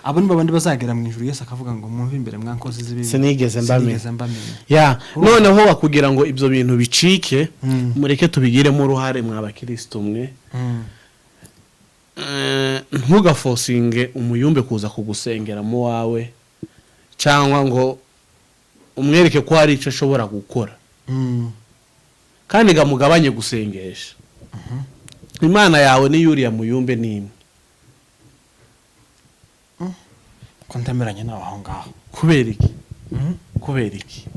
abo nibo bandi bazagera mu ijuru Yesu akavuga ngo mwumve imbere mwankozi z'ibibi sinigeze mbamenya ya noneho bakugira ngo ibyo bintu bicike mureke tubigiremo uruhare mw'abakristo mwe ntugafosinge umuyumbe kuza kugusengera mu wawe cyangwa ngo umwereke ko hari icyo ashobora gukora kandi gamugabanye gusengesha Imana yawe ni yuriya muyumbe nimwe ko ntemeranya nawe aho ngaho kubera iki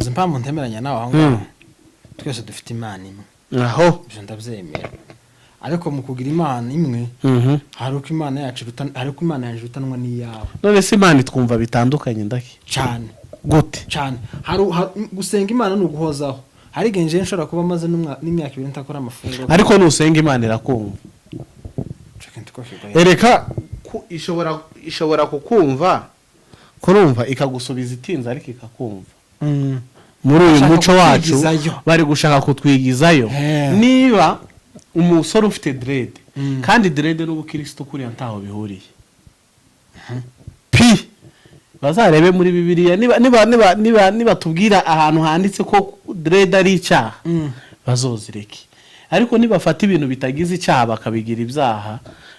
uzi mpamvu ntemeranya nawe aho ngaho twese dufite Imana imwe aho ibyo ndabyemera ariko mu kugira Imana imwe hari uko Imana yacu irutanwa n'iyawe none se Imana twumva bitandukanye ndaki cyane gute cyane hari gusenga Imana no guhozaho hari genje nshobora kuba maze n'imyaka 2 ntakora amafunguro ariko nusenga Imana irakumva ereka ishobora kukumva kurumva ikagusubiza itinza ariko ikakumva muri uyu muco wacu bari gushaka kutwigizayo niba umusore ufite dread kandi dread n'ubukristo kuri ntaho bihuriye bazarebe muri Bibiliya niba tubwira ahantu handitse ko dread ari icyaha bazozireke ariko nibafata ibintu bitagize icyaha bakabigira ibyaha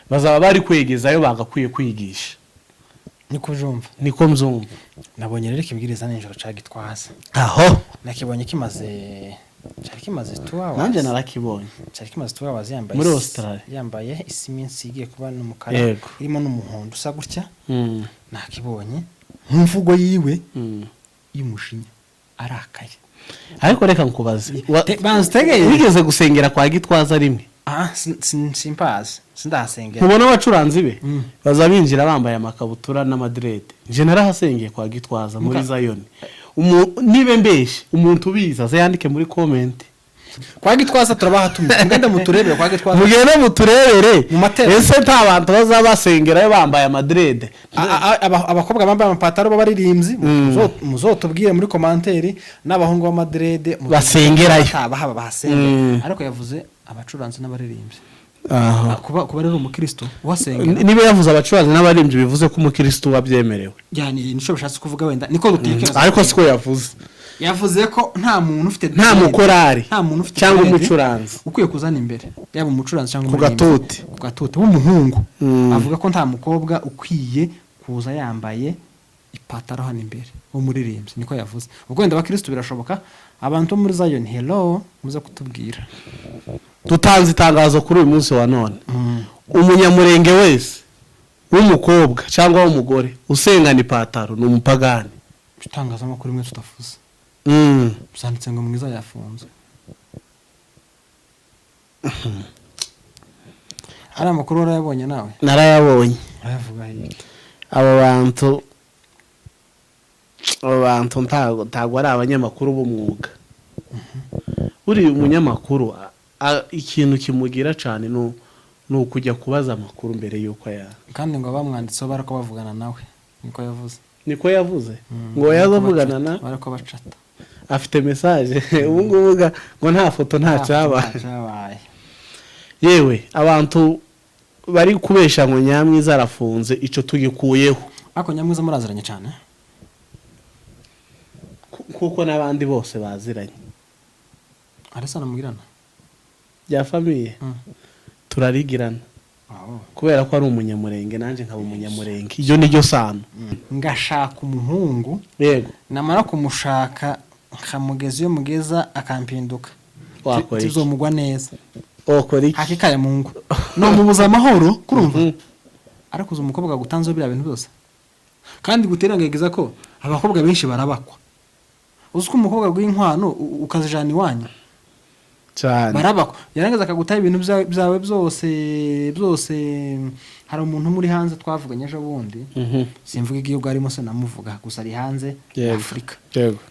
bazaba bari kwegezayo bagakwiye kwigisha niko mzumva nabonye rero kibwiriza n'injoro cagitwaza aho nakibonye kimaze 2 hours nanje narakibonye kimaze 2 hours yambaye muri Australia yambaye isiminsi igiye kuba n'umukara irimo n'umuhondo usa gutya nakibonye mvugo yiwe y'umushinya arakaye ariko reka nkubaze banztegeye wigeze gusengera kwa Gitwaza rimwe simpazi sindahasengera mubona abacuranzi be baza binjira bambaye amakabutura n'amadrede je narahasengeye kwa Gitwaza muri Zion nibe mbeshe umuntu ubiza zayandike muri comment kwa Gitwaza turabahatumye ngenda muturebere kwa Gitwaza mugende muturebere ese nta bantu bazabasengera bambaye amadrede abakobwa bambaye amapataro babaririmbyi muzotubwire muri commentaire n'abahungu b'amadrede basengerayo haba bahasengera ariko yavuze abacuranzi n'abaririmbyi kuba rero umukristo wasengera niba yavuze abacuranzi n'abaririmbyi bivuze ko umukristo wabyemerewe yani nico bishatse kuvuga wenda niko dutekereza ariko siko yavuze ko nta muntu ufite nta mukorari cyangwa umucuranzi ukwiye kuzana imbere yaba umucuranzi cyangwa umuririmbyi ku gatuti w'umuhungu avuga ko nta mukobwa ukwiye kuza yambaye ipataro hano imbere umuririmbyi niko yavuze ubwo wenda abakristo birashoboka abantu muri Zion hello muze kutubwira tutanze itangazo kuri uyu munsi wa none umunyamurenge wese w'umukobwa cyangwa w'umugore usengana ipataro ni umupagani bitangaza amakuru imwe tutafuze byanditse ngo mwiza yafunzwe ari amakuru urayabonye nawe narayabonye ayavuga iki abo bantu ntago ari abanyamakuru b'umwuga uri umunyamakuru ikintu kimugira cyane no kujya kubaza amakuru mbere yuko kandi ngo bamwanditseho barako bavugana nawe niko yavuze ngo yazavugana na barako bacata afite message ubungubuga ngo nta foto nta cyabaye yewe abantu bari kubesha ngo Nyamwiza arafunze ico tugikuyeho ako Nyamwiza muraziranye cyane kuko nabandi bose baziranye arasa namugirana ya famille turarigirana kubera ko ari umunyamurenge nanje nkaba umunyamurenge iyo niryo sano ngashaka umuhungu yego namara kumushaka nkamugeza iyo mugeza akampinduka tuzomugwa neza okori hakikaye mungu no mubuza amahoro kurumva ariko uzo umukobwa gutanzo bira bintu byose kandi guterangegeza ko abakobwa benshi barabakwa uziko umukobwa gw'inkwano ukazijana iwanya cyane barabakwa yarangeza akagutaye ibintu byawe byose hari umuntu muri hanze twavuganye ejo bundi simvuga igihugu arimo se namuvuga gusa ari hanze Afrika yego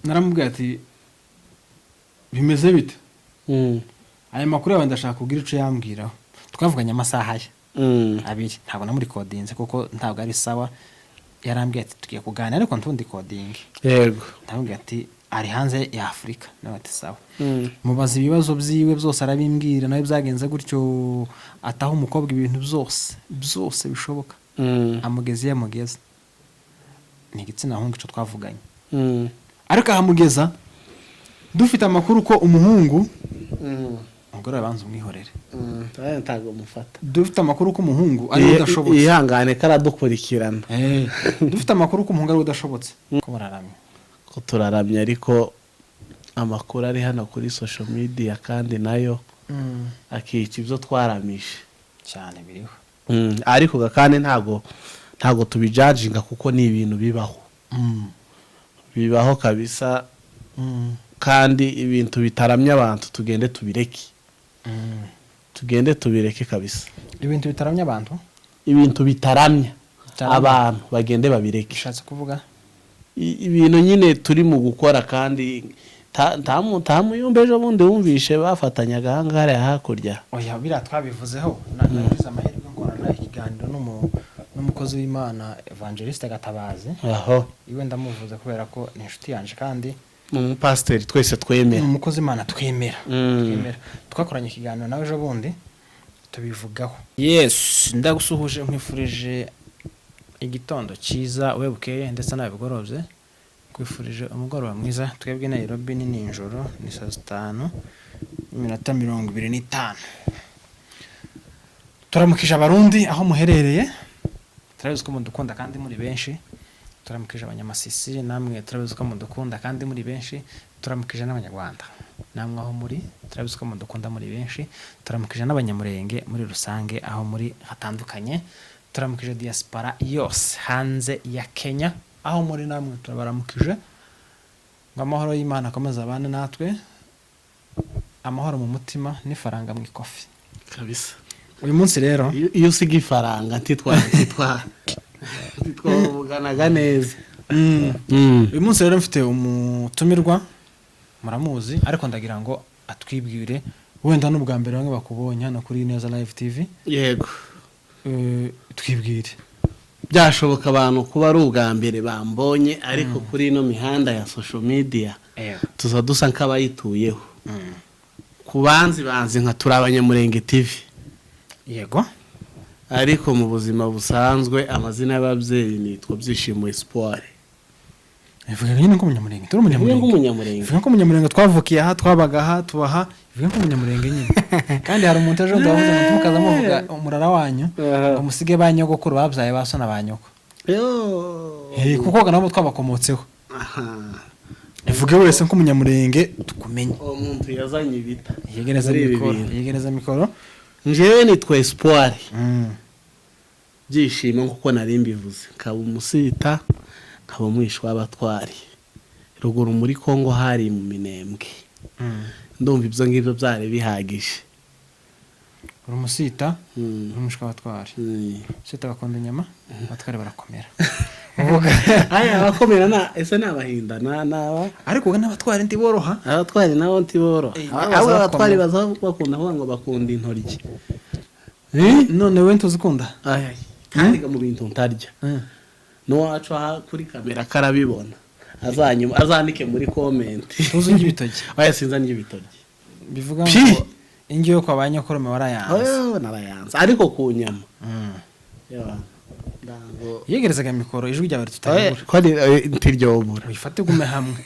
naramubwiye ati bimeze bite aya makuru yawe ndashaka kugira ico yambwiraho twavuganye amasaha ye abiri ntabwo namuri codinze kuko ntabwo ari sawa yarambwiye ati tugiye kuganira ariko ntundi coding yego ndamubwiye ati ari hanze ya Afurika nawe ati sawa mubaza ibibazo byiwe byose arabimbwira nawe byagenze gutyo ataho umukobwa ibintu byose bishoboka amugeze yamugeza ni igitsina hungu ico twavuganye ariko ahamugeza dufite amakuru ko umuhungu umugore abanza umwihorere ntago mufata dufite amakuru ko umuhungu ari udashobotse ihangane karadukurikirana dufite amakuru ko umuhungu ari udashobotse ko bararamye ko turaramye ariko amakuru ari hano kuri social media kandi nayo akica ibyo twaramishe cyane biriho ariko kandi ntago tubijajinga kuko ni ibintu bibaho kabisa kandi ibintu bitaramye abantu tugende tubireke kabisa ibintu bitaramye abantu bagende babireke bishatse kuvuga ibintu nyine turi mu gukora kandi tamuyumbeje bundi wumvishe bafatanyaga hangare hakurya oya bira twabivuzeho nagize amahirwe ngorana ikiganiro n'umukozi w'Imana Evangeliste Gatabazi aho iwe ndamuvuze kubera ko ni inshuti yanje kandi umupasiteri twese twemera umukozi w'Imana twemera twakoranye ikiganiro nawe ejo bundi tubivugaho yes ndagusuhuje nkwifurije igitondo cyiza webukeye ndetse nabigorobye kwifurije umugoroba mwiza twebwe Nairobi ni ninjoro ni saa 5:25 turamukije abarundi aho muherereye turabizi ko mudukunda kandi muri benshi turamukije abanyamasisi namwe turabizi ko mudukunda kandi muri benshi turamukije n'abanyarwanda namwe aho muri turabizi ko mudukunda muri benshi turamukije n'abanyamurenge muri rusange aho muri hatandukanye turamukije diaspora yose hanze ya Kenya aho muri namwe turabaramukije ngo amahoro y'Imana akomeza abane natwe amahoro mu mutima n'ifaranga mu ikofi kabisa uyu munsi rero iyo usiga ifaranga ntitwavuganaga neza uyu munsi rero mfite umutumirwa muramuzi ariko ndagira ngo atwibwire wenda n'ubwa mbere bamwe bakubonye hano kuri Neza Live TV yego twibwire byashoboka abantu kuba ari ubwa mbere bambonye ariko kuri ino mihanda ya social media tuza dusa nk'abayituyeho ku banzi nka turi Abanyamurenge TV yego ariko mu buzima busanzwe amazina y'ababyeyi nitwa Byishimo Espoir ivuga nyine ko Umunyamurenge turi Umunyamurenge ivuga ko Umunyamurenge twavukiye aha twabaga aha tubaha ivuga ko Umunyamurenge nyine kandi hari umuntu ejo ndavuze ngo tukaza muvuga umurara wanyu umusige banyogokuru babyaye basona banyoko kuko nabo twabakomotseho ivuge wese ko Umunyamurenge tukumenye umuntu yazanye ibita yegereza mikoro njewe nitwa Espoir Byishimo nkuko nari mbivuze nkaba umusita nkaba umwishwa w'abatwari ruguru muri Kongo hari mu Minembwe ndumva ibyo ngibyo byari bihagije uri umusita umwishwa w'abatwari sita bakunda inyama abatwari barakomera abakomera ese n'abahinda naba ariko n'abatwari ntiboroha abatwari nabo ntiboroha abatwari bakunda ngo bakunda intoryi none we ntuzikunda kandi mu bintu ntarya n'uwacu kuri kamera karabibona azandike muri comment uzunye ibitoki sinzanye ibitoki bivuga ngo ingiyo kwa banyokorome narayanze ariko ku nyama yegerezaga mikoro ijwi ryawe tutayibura ko ntiryobura wifate gume hamwe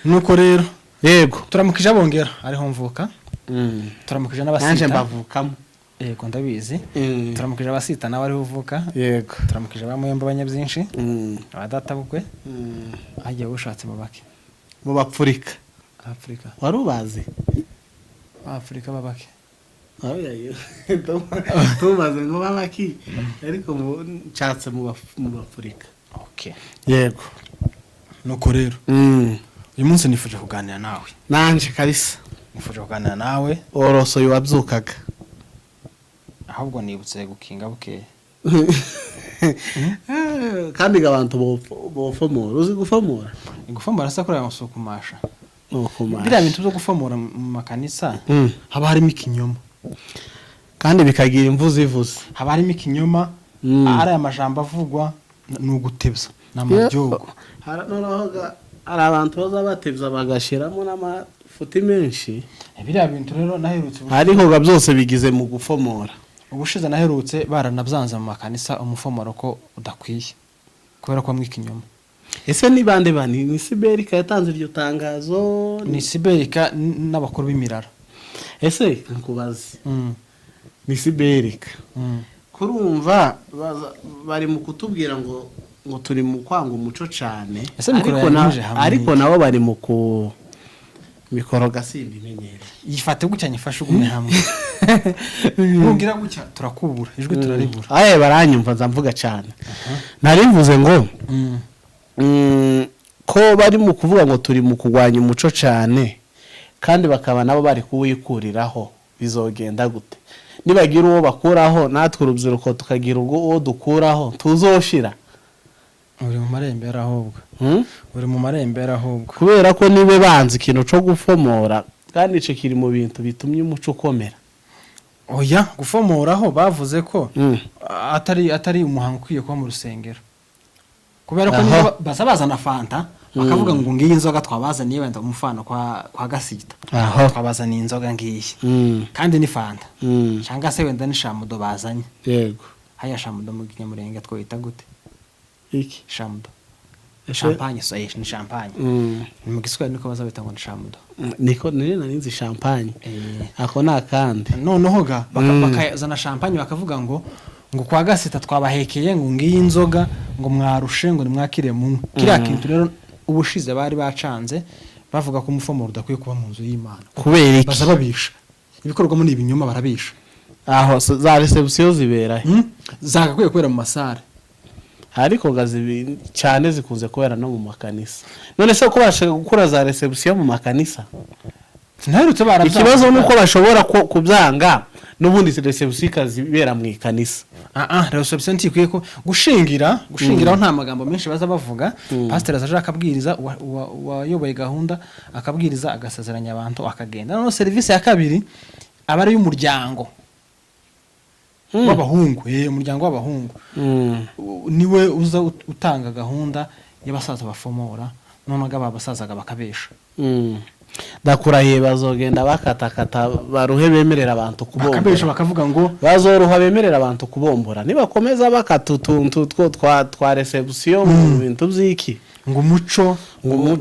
nuko rero yego turamukije abongera ariho mvuka turamukije n'abasita nanje mbavukamo yego ndabizi turamukije abasita nawe ariho uvuka yego turamukije abamuyomba abanyabyinshi abadatabukwe agiye ushatse mu bake mu bapfurika wari ubazi Afrika babake tubaze ngo babaki ariko nshatse mu Afurika yego nuko rero uyu munsi nifuje kuganira nawe nanje kabisa nifuje kuganira nawe oroso yuwabyukaga ahubwo nibutse gukinga bukeye kandi abantu bofomora uzi gufomora gufomora sakura yamusukumasha biriya bintu byo gufomora mu makanisa haba harimo ikinyoma kandi bikagira imvuzi ivuze haba harimo ikinyoma ari amajambo avugwa n'ugutebza n'amajyogo noneho hari abantu baza batevza bagashiramo n'amafuti menshi biriya bintu rero naherutse ariko ga byose bigize mu gufomora. ubushize naherutse baranabyanze mu makanisa umufomoro ko udakwiye kubera ko mwika inyuma. Ese ni bande bani ni Siberika yatanze iryo tangazo ni Siberika n'abakuru b'imirara. Ese nkubaze ni Siberika kurumva bari mu kutubwira ngo turi mu kwanga umuco cyane ariko nabo bari mu ku mikoro gasimbi menyere yifate gutya nyifashe ugume hamwe ntugira gutya turakubura ijwi turaribura baranyumva nzamvuga cyane narimvuze ngo ko bari mu kuvuga ngo turi mu kugwanya umuco cyane kandi bakaba nabo bari kuwikuriraho bizogenda gute nibagira uwo bakuraho natwe urubyiruko tukagira uwo dukuraho tuzoshira uri mu marembera ahubwo uri mu marembera ahubwo kubera ko nibe banze ikintu cyo gufomora kandi ico kiri mu bintu bitumye umuco ukomera. Oya gufomoraho bavuze ko atari umuhango ukwiye kuba mu rusengero kubera ko niba bazabazana fanta bakavuga ngo ngiyi inzoga twabazaniye wenda umufano kwa gasita twabazaniye inzoga ngiyi kandi ni fanta cyangwa se wenda ni shamudo bazanye yego haya shamudo mu Kinyamurenge twita gute iki shamudo champagne ni champagne mu Giswahili niko bazabita ngo ni shamudo niko narinzi champagne ako nakandi noneho ga bakazana champagne bakavuga ngo kwa gasita twabahekeye ngo ngiyi inzoga ngo mwarushe ngo nimwakire mu kiriya kintu rero ubushize bari bacanze bavuga ko umufomoro udakwiye kuba mu nzu y'Imana kubera iki bazababisha ibikorwa muri ibinyoma barabisha aho za reception zibera zagakwiye kubera mu masare ariko gazibi cyane zikunze kubera no mu makanisa none se ko bashaka gukora za reception mu makanisa ntarutse barabya ikibazo nuko bashobora kubyanga n'ubundi reception kazibera mu ikanisa reception ntikwiye ko gushingiraho nta magambo menshi baza bavuga pastor azaje akabwiriza wayoboye gahunda akabwiriza agasezeranya abantu akagenda no service ya kabiri abari y'umuryango w'abahungu umuryango w'abahungu niwe uza utanga gahunda y'abasaza bafomora none abasazaga bakabesha ndakurahiye bazogenda bakatakata baruhe bemerera abantu kubombora bakabesha bakavuga ngo bazoruha bemerera abantu kubombora nibakomeza bakatutuntu twa reception mu bintu byiki ngo umuco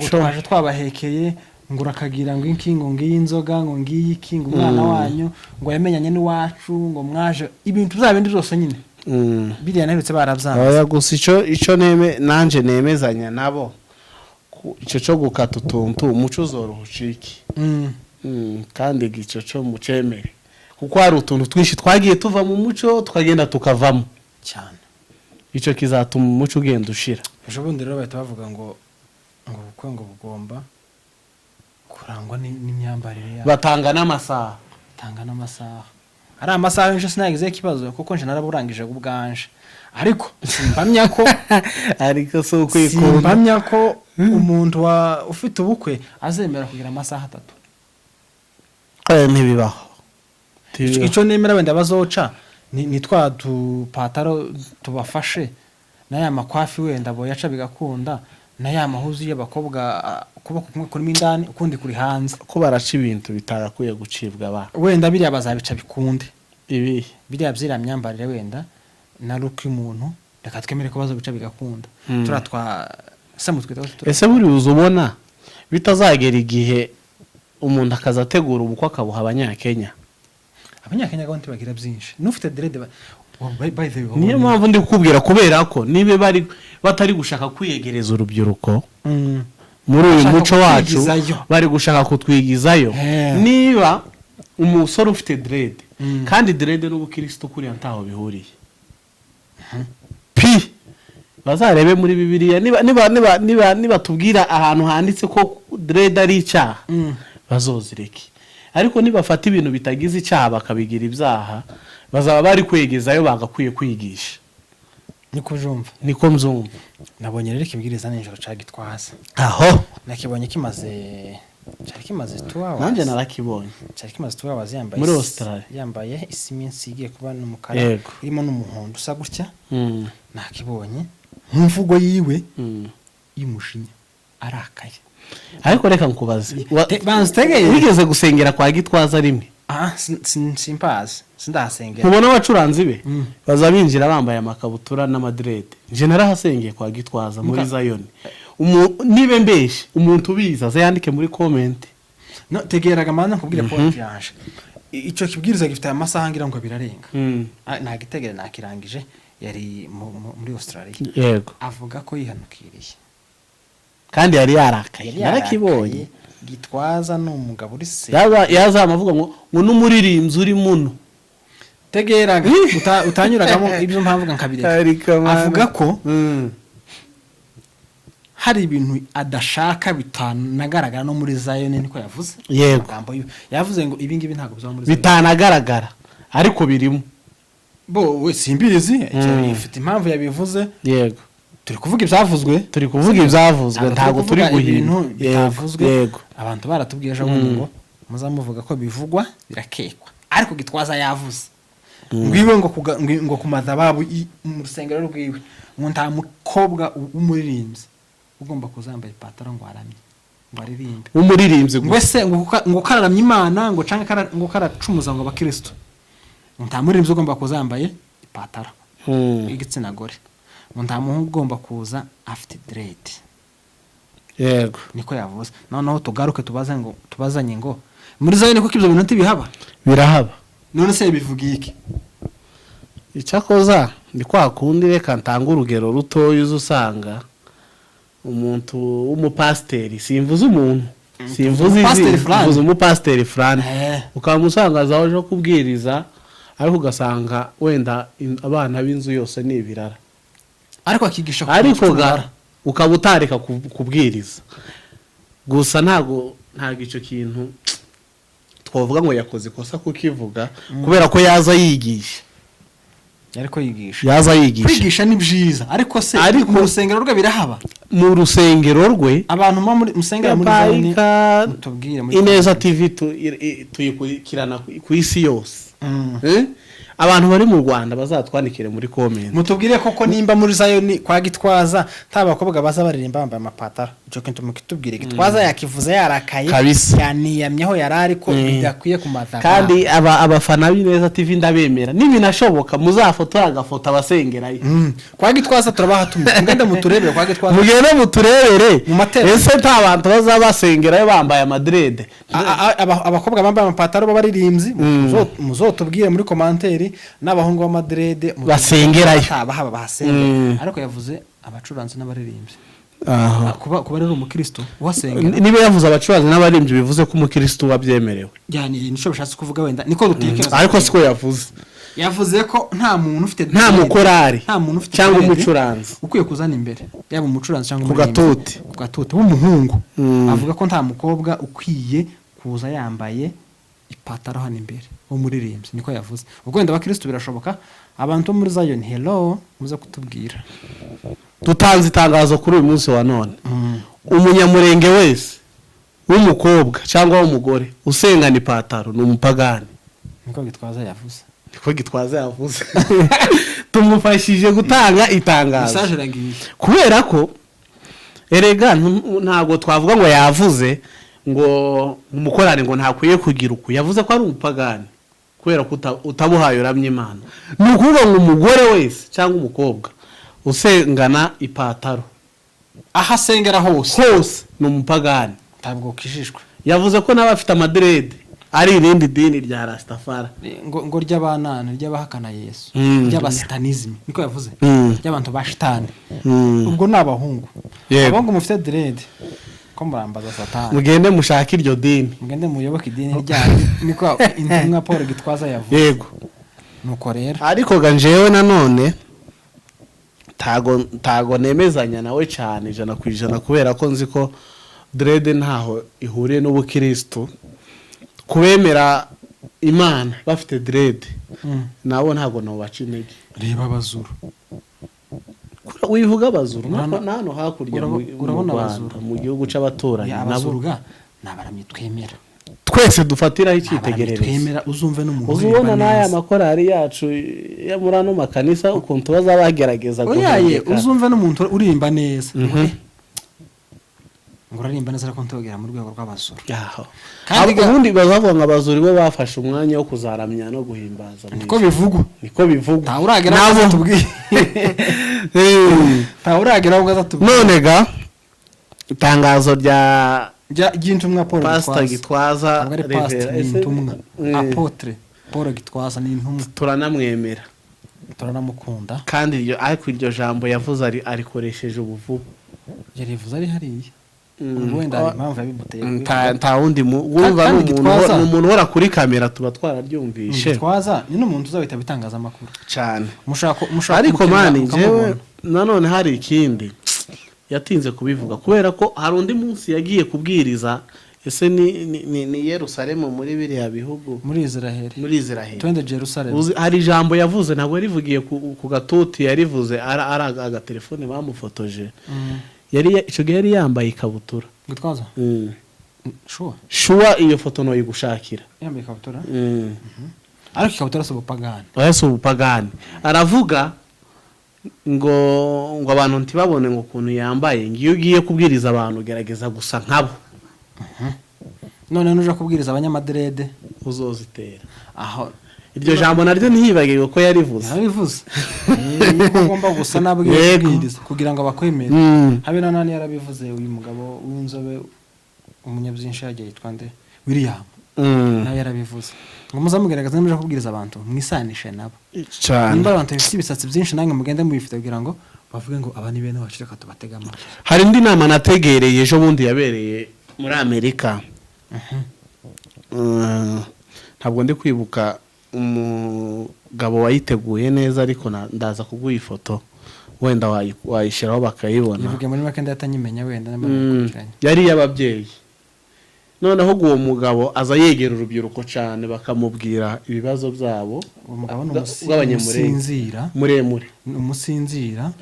twaje twabahekeye ngo urakagira ngo inkingo ngiyi inzoga ngo ngiyi kingo umwana wanyu ngo yamenyanye n'iwacu ngo mwaje ibintu byabindi byose nyine biriya naherutse barabyanze oya gusa ico nanje nemezanya nabo ico cyo gukata utuntu umuco uzoruhuciki kandi igico cyo mucemere kuko hari utuntu twinshi twagiye tuva mu muco tukagenda tukavamo cyane ico kizatuma umuco ugenda ushira ejo bundi rero bahita bavuga ngo bugomba kurangwa n'imyambarire ya batanga n'amasaha ari amasaha nje sinagize ikibazo kuko nje naraburangije ubwanje ariko simpamya ko so kwikunda simpamya ko umuntu ufite ubukwe azemera kugira amasaha 3 ntibibaho ico nemera wenda bazoca ni twa dupataro tubafashe na ya makwafi wenda bo yaca bigakunda na ya mahuzu y'abakobwa kuboko kumwe kuri mindani ukundi kuri hanze ko baraca ibintu bitarakuye gucibwa ba wenda biriya bazabica bikunde ibi biriya byira myambarire wenda na ruki umuntu reka twemere ko bazobica bigakunda turatwa ese buri uzubona bitazagera igihe umuntu akazategura ubukwe akabuha abanyakenya gahunda bagira byinshi n'ufite dread niyo mpamvu ndi kukubwira kubera ko nibe batari gushaka kwiyegereza urubyiruko muri uyu muco wacu bari gushaka kutwigizayo niba umusore ufite dread kandi dread n'ubukristo kuriya ntaho bihuriye bazarebe muri bibiliya niba tubwira ahantu handitse ko dread ari icyaha bazozireke ariko nibafata ibintu bitagize icyaha bakabigira ibyaha bazaba bari kwegezayo bagakwiye kwigisha niko mzumva nabonye rero kibwiriza n'injoro cagitwaza aho nakibonye kimaze 2 hours nanje narakibonye kimaze 2 hours yambaye muri Australia yambaye isiminsi igiye kuba n'umukara irimo n'umuhondo usa gutya nakibonye mvugo yiwe y'umushinya arakaye. ariko reka nkubaze banza utegeye wigeze gusengera kwa Gitwaza rimwe? simpazi sindahasengera. mubona abacuranzi be baza binjira bambaye amakabutura n'amadrede. nje narahasengeye kwa Gitwaza muri Zion. nibe mbeshe umuntu ubiza azayandike muri comment. No tegeraga manza nkubwire point yaje. Ico kibwiriza gifite amasaha ngira ngo birarenga. Nagitegere nakirangije yari muri Australia. Yego. Avuga ko yihanukiriye. Kandi yari yarakaye. Narakibonye. Gitwaza n'umugabo uri se. Yazamavuga ngo n'umuririmbyi uri muno. Tegeraga utanyuragamo ibyo mpavuga nkabireka. Avuga ko hari ibintu adashaka bitanagaragara no muri Zion niko yavuze. Yego. Yavuze ngo ibi ngibi ntago bizaba muri Zion. Bitanagaragara ariko birimo. Bo we simbizi ifite impamvu yabivuze. Yego. Turi kuvuga ibyavuzwe, ntago turi guhimba byavuzwe. Yego. Abantu baratubwiye ejo ngo muzamuvuga ko bivugwa birakekwa. Ariko Gitwaza yavuze. Ngwiwe ngo kumaza babu mu rusengero rwiwe. Ngo nta mukobwa umuririmbyi ugomba kuzambaye ipataro ngo aramye ngo aririmbe. Umuririmbyi ngwese ngo kararamye Imana ngo canka ngo karacumuza ngo abakristo. Nta muririmbyi ugomba kuzambaye ipataro. Igitsina gore. Nta muhungu ugomba kuza afite dread. Yego. Niko yavuze. Noneho tugaruke tubazanye ngo muri Zion ko kibyo bintu ntibihaba. Birahaba. None se bivugiye iki? Icyakoza ndi kwa kundi reka ntanga urugero rutoyo uzusanga umuntu w'umupasteri simvuze umuntu simvuze umupasteri frane ukamusangaza aje kubwiriza ariko ugasanga wenda abana b'inzu yose ni ibirara ariko akigisha ariko ukabutareka kubwiriza gusa ntago ico kintu twavuga ngo yakoze ikosa kukivuga kubera ko yaza yigisha. Yariko yigisha. Yaza yigisha. Kwigisha ni byiza ariko se mu rusengero rwe birahaba. Mu rusengero rwe abantu muri musengera muri Zion mutubwire muri Ineza TV tuyikirana ku isi yose. Abantu bari mu Rwanda bazatwandikire muri comment. Mutubwire koko nimba muri Zion kwa Gitwaza tabakobwa baza baririmba bambaye amapataro. Ico kintu mukitubwire Gitwaza yakivuze yarakaye yaniyamyeho yarari ko bidakwiye kumaza. Kandi abafana b'Ineza TV ndabemera nibinashoboka muzafotora agafoto abasengerayo. Kwa Gitwaza turabahatumye ngende muturebere kwa Gitwaza. Mugende muturebere ese nta abantu bazabasengerayo bambaye amadrede. Abakobwa bambaye amapataro b'abaririmbyi muzotubwire muri commentaire n'abahungu b'amadrede basengerayo bahaba bahasengera. Ariko yavuze abacuranzi n'abaririmbyi. Kuba rero umukristo wasengera. Niba yavuze abacuranzi n'abaririmbyi bivuze ko umukristo wabyemerewe. Yani nico bishatse kuvuga wenda niko dutekereza. Ariko siko yavuze ko nta muntu ufite nta mukorari cyangwa umucuranzi ukwiye kuzana imbere yaba umucuranzi cyangwa umuririmbyi ku gatuti w'umuhungu. Avuga ko nta mukobwa ukwiye kuza yambaye ipataro hano imbere umuririmbyi niko yavuze. Ubwo wenda abakristo birashoboka abantu muri Zion hello muze kutubwira. Tutanze itangazo kuri uyu munsi wa none. Umunyamurenge wese w'umukobwa cyangwa w'umugore usengana ipataro ni umupagani. Niko Gitwaza yavuze. Tumufashije gutanga itangazo. Kubera ko erega ntago twavuga ngo yavuze ngo umukorane ngo ntakwiye kugira uko yavuze ko ari umupagani kubera ko utabuhaye uramye Imana. Nukuvuga ngo umugore wese cyangwa umukobwa usengana ipataro ahasengera hose ni umupagani. Ntabwo kijishwe. Yavuze ko n'abafite amadrede ari irindi dini rya Rastafari ngo ry'abanana ry'abahakana Yesu ry'abasatanism niko yavuze ry'abantu bashitani. Ubwo nabahungu abahungu mufite dread ko murambaza Satani mugende mushaka iryo dini mugende muyoboke idini ryanyu niko intumwa Paul Gitwaza yavuze. Yego. Nuko rero ariko ganjewe nanone tago nemezanya nawe cyane 100% kubera ko nzi ko dread ntaho ihuriye n'ubukristo. Kubemera Imana bafite dread nabo ntago no baca intege. Reba abazuru wivuga abazuru nano hakurya urabona abazuru mu gihugu c'abaturanyi naburuga nabaramye twemera twese dufatiraho icyitegererezo twemera uzumve n'umuntu uzubona n'aya makorari yacu ya murano makanisa ukuntu bazabagerageza guheka uzumve n'umuntu urimba neza ngo urarimba neza ariko ntogera mu rwego rw'abazuru yaho Kandi ubundi bazavuga ngo abazuri bo bafashe umwanya wo kuzaramya no guhimbaza niko bivugwa nta uragera aho tubwiye aho gatubwiye none ga itangazo ry'intumwa Paul Pastor Gitwaza intumwa apotre Paul Gitwaza ni intumwa turanamwemera turanamukunda kandi ariko iryo jambo yavuze arikoresheje ubuvubu yarivuze ari hariya wenda impamvu yabimuteye nta wundi wumva n'umuntu uhora kuri kamera tuba twararyumvishe Gitwaza ni n'umuntu uzabita bitangazamakuru cyane mushaka ariko mani njyewe nanone hari ikindi yatinze kubivuga kubera ko hari undi munsi yagiye kubwiriza ese ni Yerusalemu muri biriya bihugu muri Israel twende Jerusalem hari ijambo yavuze ntabwo yarivugiye ku gatuti yarivuze ari agatelefone bamufotoje icyo gihe yari yambaye ikabutura Gitwaza sure iyo foto no yigushakira yambaye ikabutura ariko ikabutura si ubupagani aravuga ngo abantu ntibabone ngo ukuntu yambaye ngiyo ugiye kubwiriza abantu gerageza gusa nkabo none nuje kubwiriza abanyamadrede uzozitera aho iryo jambo naryo ntihibagirwe ko yarivuze yuko ngomba gusa nabwiriza kugira ngo abakwemere habe nanani yarabivuze uyu mugabo w'inzobe umunyabyinshi yagiye yitwa nde William nawe yarabivuze ngo muzamugaragaza nimuje kubwiriza abantu mwisanishe nabo cyane nimba abantu bafite ibisatsi byinshi nange mugende mubifite kugira ngo bavuge ngo aba ni bene wacu reka tubatega amatwi hari indi nama nategereye ejo bundi yabereye muri Amerika ntabwo ndi kwibuka umugabo wayiteguye neza ariko ndaza kuguha ifoto wenda wayishyiraho bakayibona ivuge muri make ndatanyimenya wenda yari y'ababyeyi noneho uwo mugabo aza yegera urubyiruko cyane bakamubwira ibibazo byabo uwo mugabo n'umusinzira muremure n'umusinzira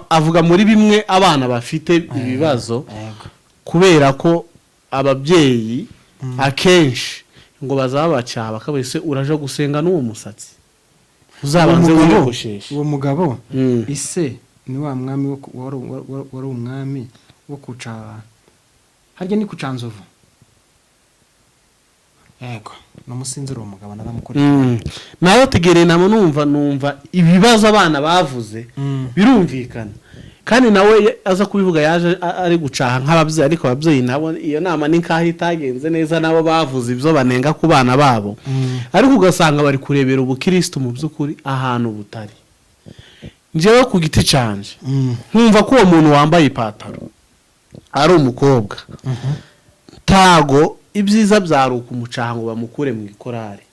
avuga muri bimwe abana bafite ibibazo kubera ko ababyeyi akenshi ngo bazabacyaha bakabese uraje gusenga n'uwo musatsi uzabanze wiyogosheshe uwo mugabo ise ni wa mwami wari umwami wo kuca harya ni kucanzovu yego n'umusinzira uwo mugabo naramukoreye nayo tegereye namo numva ibibazo abana bavuze birumvikana kandi nawe aza kubivuga yaje ari gucaha nk'ababyeyi ariko ababyeyi nabo iyo nama ni nkaho itagenze neza nabo bavuze ibyo banenga ku bana babo ariko ugasanga bari kurebera ubukristo mu by'ukuri ahantu butari njyewe ku giti canje nkumva ko uwo muntu wambaye ipataro ari umukobwa tago ibyiza byaruka umucaha ngo bamukure mu ikorari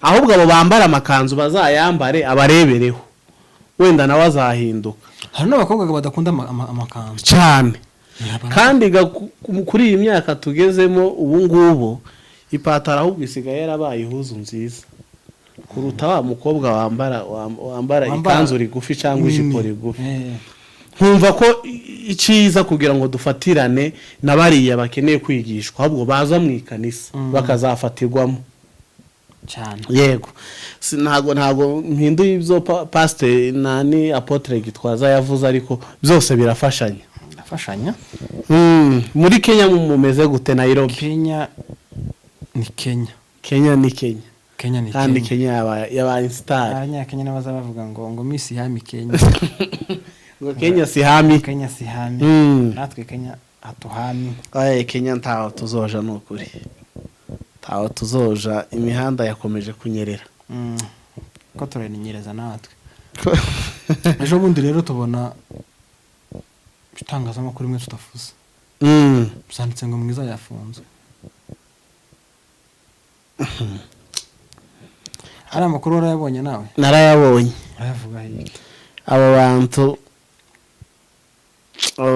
ahubwo abo bambara amakanzu bazayambare abarebereho wenda nawe azahinduka hari n'abakobwa badakunda amakanzu cyane kandi kuri iyi myaka tugezemo ubu ngubu ipataro ahubwo isigaye yarabaye ihuzu nziza kuruta wa mukobwa wambara ikanzu rigufi cyangwa ijipo rigufi nkumva ko icyiza kugira ngo dufatirane na bariya bakeneye kwigishwa ahubwo baza mu ikanisa bakazafatirwamo cyane yego ntago mpinduye ibyo pastor nani apotre Gitwaza yavuze ariko byose birafashanya muri Kenya mumeze gute Nairobi Kenya ni Kenya kandi Kenya yabaye star abanyakenya n'abaza bavuga ngo Miss Hami Kenya ngo Kenya si hami natwe Kenya atuhami Kenya ntaho tuzoja n'ukuri taho tuzoja imihanda yakomeje kunyerera ko turaninyereza natwe ejo bundi rero tubona itangazamakuru imwe tutafuza byanditse ngo mwiza yafunzwe ari amakuru warayabonye nawe narayabonye aravuga hirya abo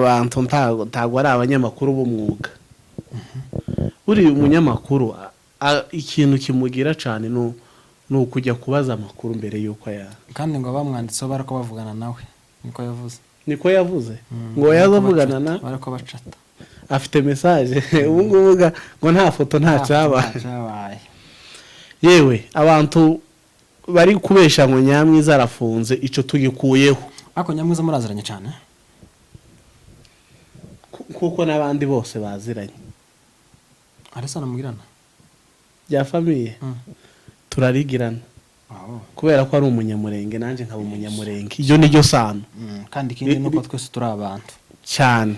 bantu ntago ari abanyamakuru b'umwuga uri umunyamakuru ikintu kimugira cyane ni ukujya kubaza amakuru mbere y'uko kandi ngo bamwanditseho barako bavugana nawe niko yavuze ngo yazavugana na barako bacata afite message ubu ngubu ngo nta foto nta cyabaye yewe abantu bari kubesha ngo Nyamwiza arafunze ico tugikuyeho ako Nyamwiza muraziranye cyane kuko n'abandi bose baziranye arasa namugirana bya famiye turarigirana kubera ko ari umunyamurenge nanjye nkaba umunyamurenge iyo niryo sano kandi ikindi nuko twese turi abantu cyane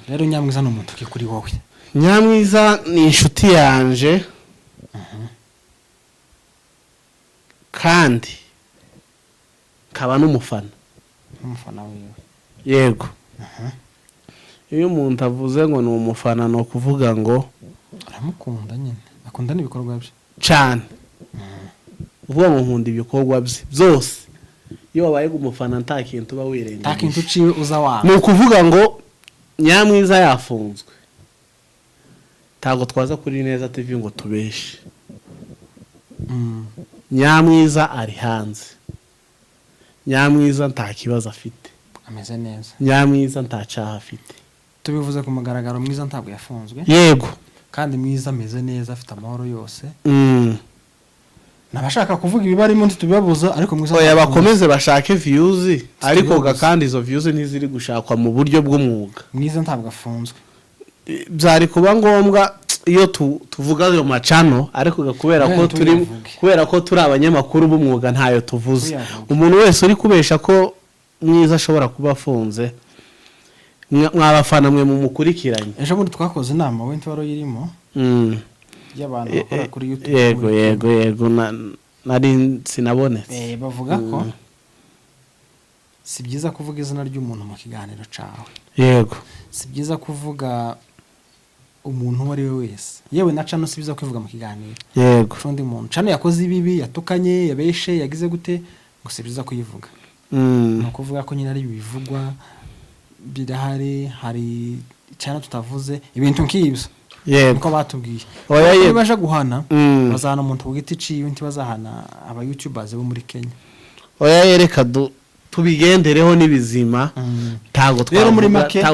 rero Nyamwiza ni umuntu kuri wowe. Nyamwiza ni inshuti yanje kandi kaba n'umufana wiwe. Yego. Iyo umuntu avuze ngo ni umufana no kuvuga ngo aramukunda nyine akunda n'ibikorwa bye cyane. Uvuga ngo nkunda ibikorwa bye byose. Iyo wabaye umufana nta kintu uba wirenga. Nta kintu uciwe uza wanga. Ni ukuvuga ngo Nyamwiza yafunzwe. Tago twaza kuri Neza TV ngo tubeshe. Nyamwiza ari hanze. Nyamwiza nta kibazo afite. Ameze neza. Nyamwiza nta cyaha afite. Tubivuze ku magaragaro Mwiza ntabwo yafunzwe. Yego. Kandi Mwiza ameze neza afite amahoro yose. Nabashaka kuvuga ibibarimo ntitubibabuza ariko Mwiza oya bakomeze bashake views ariko kandi izo views ntiziri gushakwa mu buryo bw'umwuga. Mwiza ntabwo afunzwe. Byari kuba ngombwa iyo tuvuga ayo macano ariko kubera ko turi abanyamakuru b'umwuga ntayo tuvuze. Umuntu wese uri kubesha ko Mwiza ashobora kuba afunze mwabafana mwe mu mukurikiranye. Ejo bundi twakoze inama we ntwaro yirimo y'abantu bakora kuri YouTube. Yego nari sinabonetse. Bavuga ko si byiza kuvuga izina ry'umuntu mu kiganiro cawe. Yego. Si byiza kuvuga umuntu uwo ari we wese. Yewe na cano si byiza kuvuga mu kiganiro. Yego. Undi muntu cano yakoze ibibi yatukanye yabeshe yagize gute ngo si byiza kuyivuga. No kuvuga ko nyine ari bivugwa birahari hari cyane tutavuze ibintu nk'ibyo. Yego. Ko batubwiye. Oya yego baje guhana bazana umuntu ku giti ciwe ntibazahana aba YouTubers bo muri Kenya. Oya yereka tubigendereho n'ibizima tago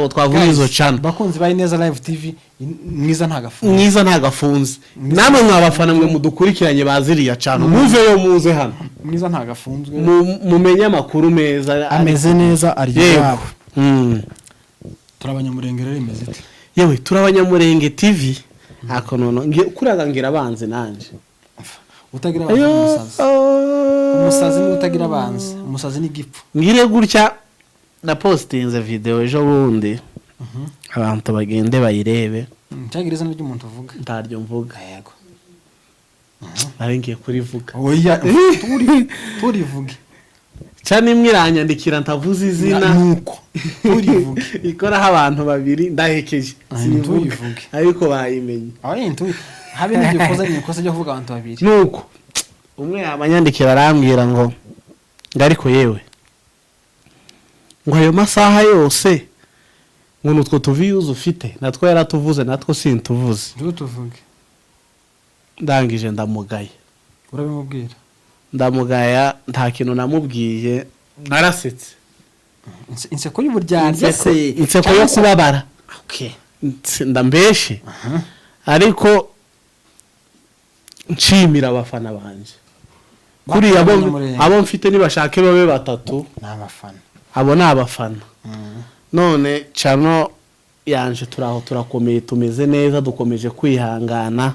twavuga izo channel bakunzi ba Neza Live TV Mwiza ntagafunze. Mwiza ntagafunze. Namwe mwabafana mwe mudukurikiranye baziriya channel muveyo muze hano. Mwiza ntagafunzwe. Mumenye amakuru meza ameze neza aryo. Turabanyamurenge rero imeze ite? Yewe turabanyamurenge TV ako nono kuragangira abanze nanje. Utagira abanze umusazi. Umusazi ni utagira abanze. Umusazi ni gipfu. Ngire gutya na postinze video ejo bundi. Abantu bagende bayirebe. Cyagiriza n'umuntu uvuga. Ntaryo mvuga. Yego. Ari ngiye kurivuga. Oya turivuge. Cyane imwiranyandikira ntavuze izina nuko turivuge. Ikoraho abantu babiri ndahekeje. Sinivuge. Ariko bayimenye. Habe n'igikoze cyo kuvuga abantu babiri. Nuko umwe yabanyandikira arambwira ngo ariko yewe ngo ayo masaha yose ngo nutwo tuviyuze ufite natwo yaratuvuze natwo sintuvuze. Tuvuge. Ndangije ndamugaye. Urabimubwira? Ndamugaya nta kintu namubwiye narasetse. Inseko y'uburyarya inseko yo kubabara. Okay. Ndambeshe. Ariko nshimira abafana banje. Kuri abo mfite nibashake babe batatu n'abafana. Abo ni abafana. None chano yanje turakomeye tumeze neza dukomeje kwihangana.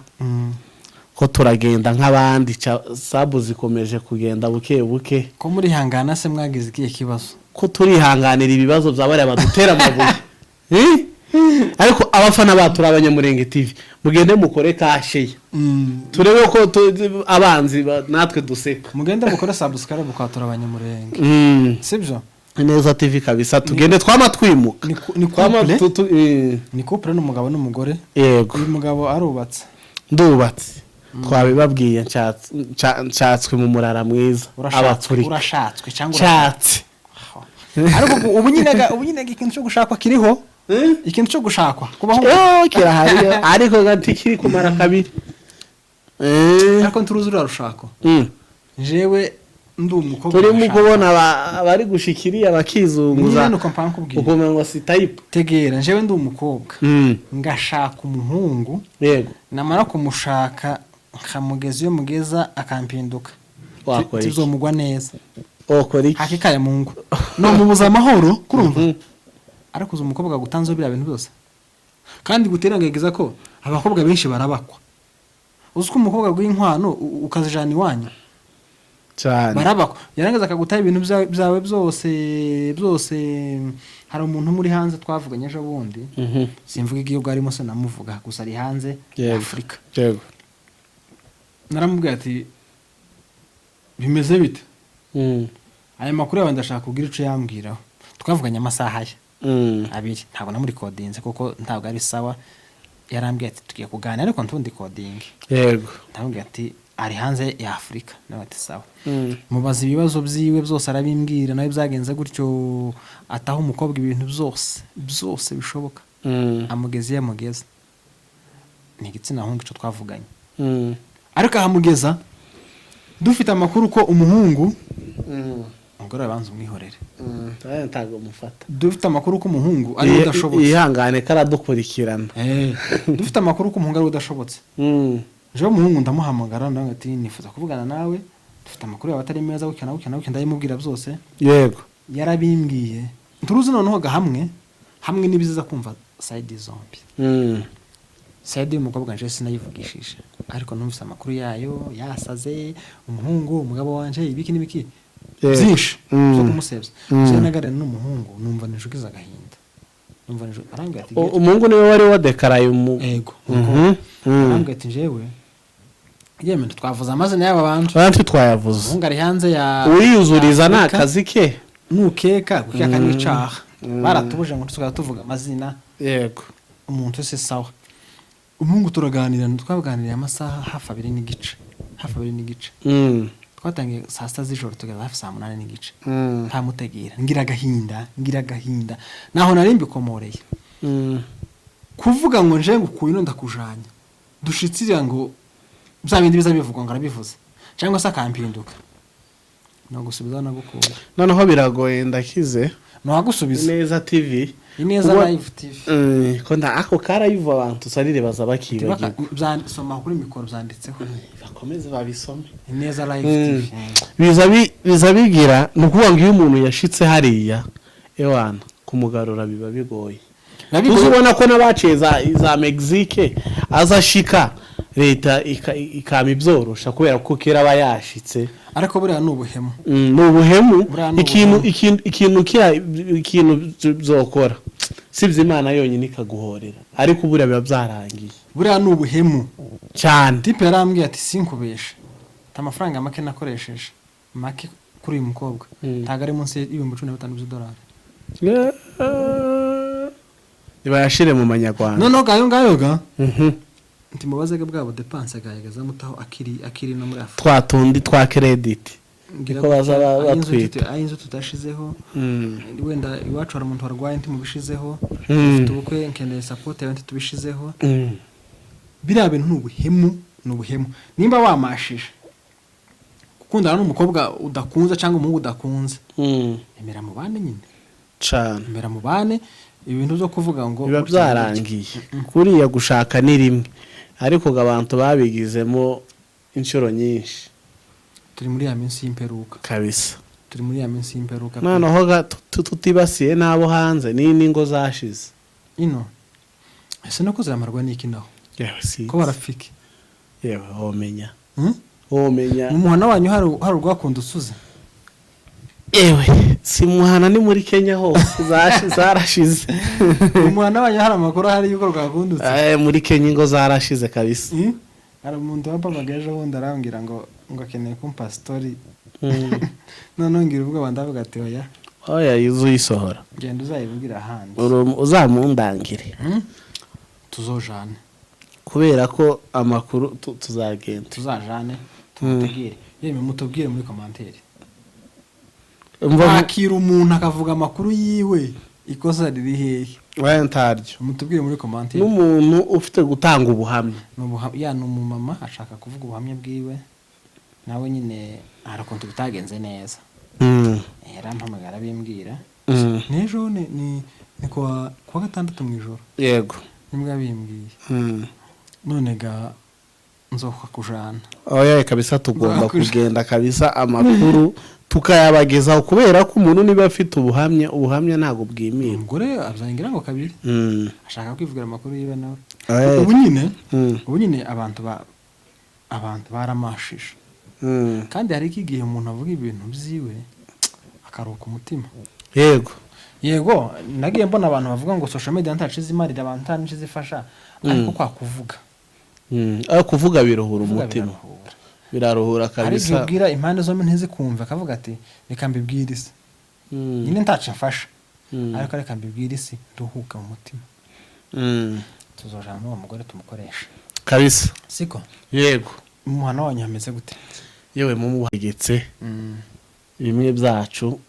Ko turagenda nk'abandi sabu zikomeje kugenda buke buke. Ko muri hangana se mwagize ikiye kibazo? Ko turihanganira ibibazo byabari abadutera amabuye. Ariko abafana batura abanyamurenge TV mugende mukore kashe. Turebe ko abanzi natwe duseka. Mugende mukore subscribe bukatura abanyamurenge. Sibyo? Neza TV kabisa tugende twama twimuka. Ni couple n'umugabo n'umugore. Yego. Uyu mugabo arubatse. Ndubatse. Twabibabwiye nshatswe mu murara mwiza abapfurika. Urashatswe cyangwa urashatse. Ariko ubu nyine ikintu cyo gushakwa kiriho. Ikintu cyo gushakwa kubaho kirahari ariko gati kiri kumara kabiri. Ariko nturuzura rushako. Jewe ndumukobwa. Turi mu kubona abari gushikiriya bakizunguza. Ukomeye ngo si type. Tegera jewe ndumukobwa. Ngashaka umuhungu. Yego. Namara kumushaka nkamugeza iyo mugeza akampinduka. Wakora iki? Tuzomugwa neza. Okora iki? Hakika ya Mungu. No mubuza amahoro kurumva. Ariko umukobwa gutanzo bira bintu byose. kandi guterangageza ko abakobwa benshi barabakwa. Uzi ko umukobwa w'inkwano ukazijana iwanyu cyane barabakwa, yarangiza akagutaha ibintu byawe byose. Hari umuntu muri hanze twavuganye ejo bundi, simvuga igihugu arimo se namuvuga, gusa ari hanze ya Afurika. yego Naramubwiye ati bimeze bite, aya makuru yawe ndashaka kugira ico yambwiraho. Twavuganye amasaha ye abiri, ntabwo namuri kodinze kuko ntabwo ari sawa. Yarambwiye ati tugiye kuganira ariko ntundi coding. yego Ndamubwiye ati ari hanze ya Afurika. Nawe ati sawa. Mubaza ibibazo byiwe byose arabimbwira, nawe byagenze gutyo, ataho umukobwa ibintu byose bishoboka. Amugeze yamugeza ni igitsina hungu ico twavuganye. Ariko ahamugeza dufite amakuru ko umuhungu umugore abanza umwihorere. ntago mufata. Dufite amakuru ko umuhungu ari udashobotse. Ihangane karadukurikirana. Dufite amakuru ko umuhungu ari udashobotse. Jewe umuhungu ndamuhamagara ndavuga ati nifuza kuvugana nawe, dufite amakuru yawe atari meza gutya ndayimubwira byose. Yego Yarabimbwiye. Turuzi noneho hamwe nibiziza kumva side zombi. Side y'umukobwa nje sinayivugishije, ariko numvise amakuru yayo yasaze, umuhungu umugabo wanje ibiki n'ibiki byinshi zo kumusebya. Je nagare n'umuhungu numva nijugiza agahinda. Numva nijo arambwira ati umuhungu niwe wari wadekaraye yego. Arambwira ati jewe yeme twavuze amazina y'aba bantu. Bantu twayavuze. Umuhungu ari hanze ya uyuzuriza nakazi ke. Nukeka kukeka n'icaha. Baratubuje ngo tuvuga amazina. Yego. Umuntu se sawa. Umuhungu turaganira, twaganiriye amasaha hafi 2 n'igice. Twatangiye saa 6 z'ijoro tugeza hafi saa 8 n'igice. Ntamutegera ngira agahinda naho nari mbikomoreye. Kuvuga ngo nje ngukuyino ndakujanya dushitsira ngo byabindi bizabivugwa ngo arabivuze cyangwa se akampinduka no gusubiza no gukura. Noneho biragoye ndakize no wagusubiza Ineza TV. Ineza Live TV. Ko nda ako karayiva abantu sarire baza bakibagirwa. Byandisoma kuri mikoro byanditseho. Bakomeze babisome. Ineza Live TV. Biza bigira nukuvuga ngo iyo umuntu yashitse hariya ewana kumugarura biba bigoye. Uzubona ko nabaciye za Mexique azashika leta ikama ibyorosha kubera ko kera bayashitse. Ariko buriya nubuhemu. Nubuhemu ikintu zokora sivye Imana yonyine ikaguhorera, ariko buriya biba byarangiye. Buriya nubuhemu cyane. Tipe yarambwiye ati sinkubeshe, amafaranga make nakoresheje make kuri uyu mukobwa ntago ari munsi $15,000 by'idolari. Nibayashire mu manyarwanda. Noneho gayo ga nti mubazaga bwabo dépense gahagaza mutaho akiri no muri Afrika. Twatundi twa credit. Ngiko baza batwita. Ayinzo tutashizeho. Wenda iwacu hari umuntu warwaye nti mubishizeho. Tubukwe nkeneye support yawe nti tubishizeho. Biriya bintu nubuhemu. Nimba wamashije gukundana n'umukobwa udakunze cyangwa umuhungu udakunze. Emera mu bane nyine. Cyane. Emera mu bane. Ibintu byo kuvuga ngo biba byarangiye. Kuriya gushaka ni rimwe, ariko gabantu babigizemo inshuro nyinshi. Turi muri ya minsi y'imperuka kabisa. Turi muri ya minsi y'imperuka. Noneho tutibasiye nabo hanze n'ingo zashize. Ino ese no kuziramarwa n'iki naho? Yewe si. Ko barafiki. Yewe homenya. Homenya. Umuhana wanyu hari urwakunda usuze. Ewe si muhana ni muri Kenya hose zarashize. Umuhana wanyu hari amakuru hari yuko rwakundutse. Muri Kenya ingo zarashize kabisa. Hari umuntu wapamagaje wundi arambwira ngo akeneye kumpa story. None ngira ubwo bandavuga ati oya yuzuyisohora. Genda uzayibwira ahandi. Uzamundangire. Tuzojane. Kubera ko amakuru tuzagenda. Tuzajane tumutegere. Yeme mutubwire muri commentaire. Wakira umuntu akavuga amakuru yiwe ikosa riri hehe? Waye ntaryo. Mutubwire muri commentaire. N'umuntu ufite gutanga ubuhamya. Ya n'umumama ashaka kuvuga ubuhamya bwiwe. Nawe nyine harakontu bitagenze neza. Yarampamagara bimbwira. Nejo ni kwa gatandatu mu ijoro. Yego. Nimbwa bimbwiye. None ga nzoka kujana. Oya kabisa tugomba kugenda kabisa amakuru tukayabagezaho kubera ko umuntu niba afite ubuhamya ntabwo bwimiye. Umugore azangira ngo kabiri ashaka kwivugira amakuru yiwe nawe. Ubu nyine abantu baramashije. Kandi hari igihe umuntu avuga ibintu byiwe akaruhuka umutima. Yego nagiye mbona abantu bavuga ngo social media ntacize imarira abantu ntacize ifasha ariko kwa kuvuga. Kuvuga biruhura umutima. Biraruhura kabisa. Ari ubwira impande zombi ntizikumva akavuga ati reka mbibwire isi. Nyine ntacu mfasha. Ariko reka mbibwire isi nduhuka mu mutima. Tuzojana n'uwo mugore tumukoresha. Kabisa. Siko? Yego. Umuhana wanyu hameze gute? Yewe mumuhagetse. Bimwe byacu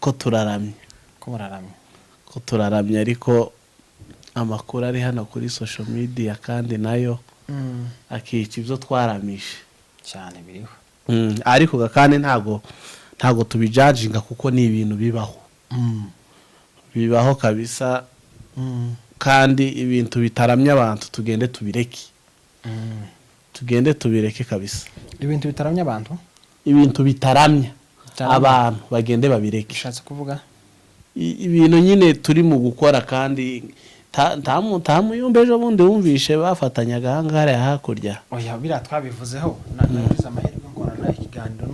ko turaramye. Ko turaramye ariko amakuru ari hano kuri social media kandi nayo akica ibyo twaramishe cyane biriho. Ariko kandi ntago tubijajinga kuko ni ibintu bibaho. Bibaho kabisa. Kandi ibintu bitaramya abantu tugende tubireke. Tugende tubireke kabisa. Ibintu bitaramya abantu? Ibintu bitaramya abantu bagende babireke. Ushatse kuvuga ibintu nyine turi mu gukora kandi tamuyumbeje bundi wumvishe bafatanyaga hangare hakurya. Oya bira twabivuzeho nagize amahirwe ngorana ikiganiro